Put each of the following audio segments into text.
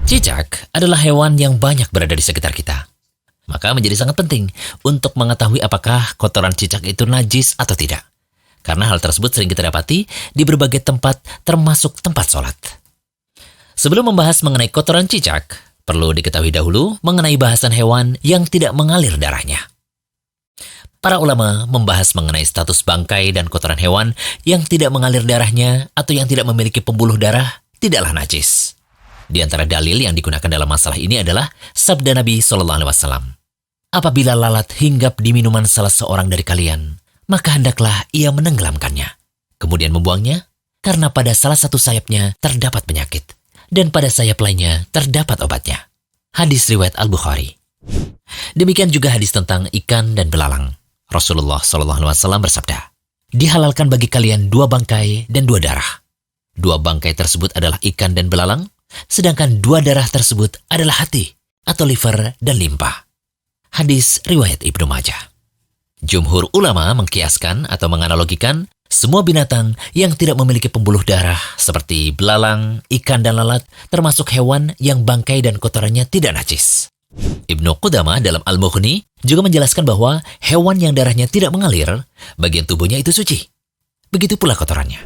Cicak adalah hewan yang banyak berada di sekitar kita. Maka menjadi sangat penting untuk mengetahui apakah kotoran cicak itu najis atau tidak. Karena hal tersebut sering kita dapati di berbagai tempat termasuk tempat sholat. Sebelum membahas mengenai kotoran cicak, perlu diketahui dahulu mengenai bahasan hewan yang tidak mengalir darahnya. Para ulama membahas mengenai status bangkai dan kotoran hewan yang tidak mengalir darahnya atau yang tidak memiliki pembuluh darah tidaklah najis. Di antara dalil yang digunakan dalam masalah ini adalah sabda Nabi SAW. Apabila lalat hinggap di minuman salah seorang dari kalian, maka hendaklah ia menenggelamkannya, kemudian membuangnya, karena pada salah satu sayapnya terdapat penyakit, dan pada sayap lainnya terdapat obatnya. Hadis riwayat Al-Bukhari. Demikian juga hadis tentang ikan dan belalang. Rasulullah SAW bersabda, dihalalkan bagi kalian 2 bangkai dan 2 darah. 2 bangkai tersebut adalah ikan dan belalang, sedangkan 2 darah tersebut adalah hati atau liver dan limpa. Hadis riwayat Ibnu Majah. Jumhur ulama mengkiaskan atau menganalogikan semua binatang yang tidak memiliki pembuluh darah seperti belalang, ikan, dan lalat termasuk hewan yang bangkai dan kotorannya tidak najis. Ibnu Qudamah dalam Al-Mughni juga menjelaskan bahwa hewan yang darahnya tidak mengalir, bagian tubuhnya itu suci. Begitu pula kotorannya.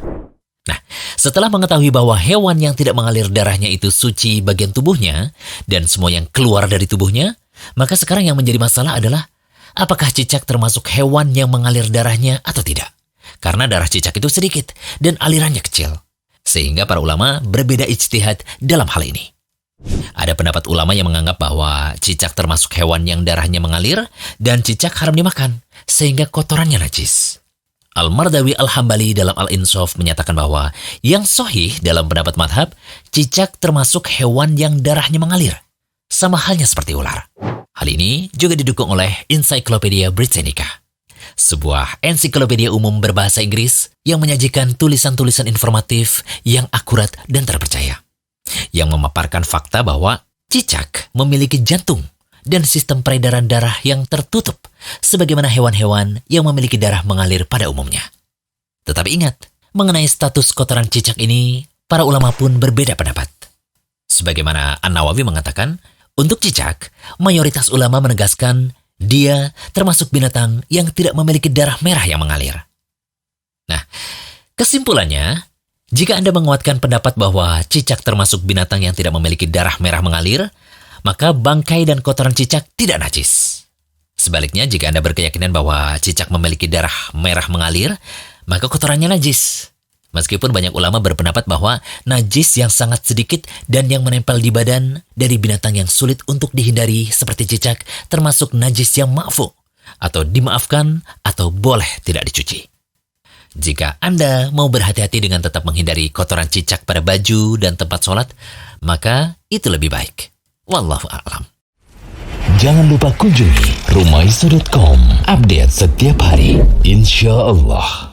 Nah, setelah mengetahui bahwa hewan yang tidak mengalir darahnya itu suci bagian tubuhnya dan semua yang keluar dari tubuhnya, maka sekarang yang menjadi masalah adalah apakah cicak termasuk hewan yang mengalir darahnya atau tidak? Karena darah cicak itu sedikit dan alirannya kecil. Sehingga para ulama berbeda ijtihad dalam hal ini. Ada pendapat ulama yang menganggap bahwa cicak termasuk hewan yang darahnya mengalir dan cicak haram dimakan, sehingga kotorannya najis. Al-Mardawi Al-Hambali dalam Al-Insaf menyatakan bahwa yang sahih dalam pendapat madhab, cicak termasuk hewan yang darahnya mengalir. Sama halnya seperti ular. Hal ini juga didukung oleh Encyclopedia Britannica, sebuah ensiklopedia umum berbahasa Inggris yang menyajikan tulisan-tulisan informatif yang akurat dan terpercaya, yang memaparkan fakta bahwa cicak memiliki jantung dan sistem peredaran darah yang tertutup, sebagaimana hewan-hewan yang memiliki darah mengalir pada umumnya. Tetapi ingat, mengenai status kotoran cicak ini, para ulama pun berbeda pendapat. Sebagaimana An-Nawawi mengatakan, untuk cicak, mayoritas ulama menegaskan dia termasuk binatang yang tidak memiliki darah merah yang mengalir. Nah, kesimpulannya, jika Anda menguatkan pendapat bahwa cicak termasuk binatang yang tidak memiliki darah merah mengalir, maka bangkai dan kotoran cicak tidak najis. Sebaliknya, jika Anda berkeyakinan bahwa cicak memiliki darah merah mengalir, maka kotorannya najis. Meskipun banyak ulama berpendapat bahwa najis yang sangat sedikit dan yang menempel di badan dari binatang yang sulit untuk dihindari seperti cicak termasuk najis yang ma'fu, atau dimaafkan atau boleh tidak dicuci. Jika Anda mau berhati-hati dengan tetap menghindari kotoran cicak pada baju dan tempat sholat, maka itu lebih baik. Wallahu a'lam. Jangan lupa kunjungi rumaiso.com. Update setiap hari, insya Allah.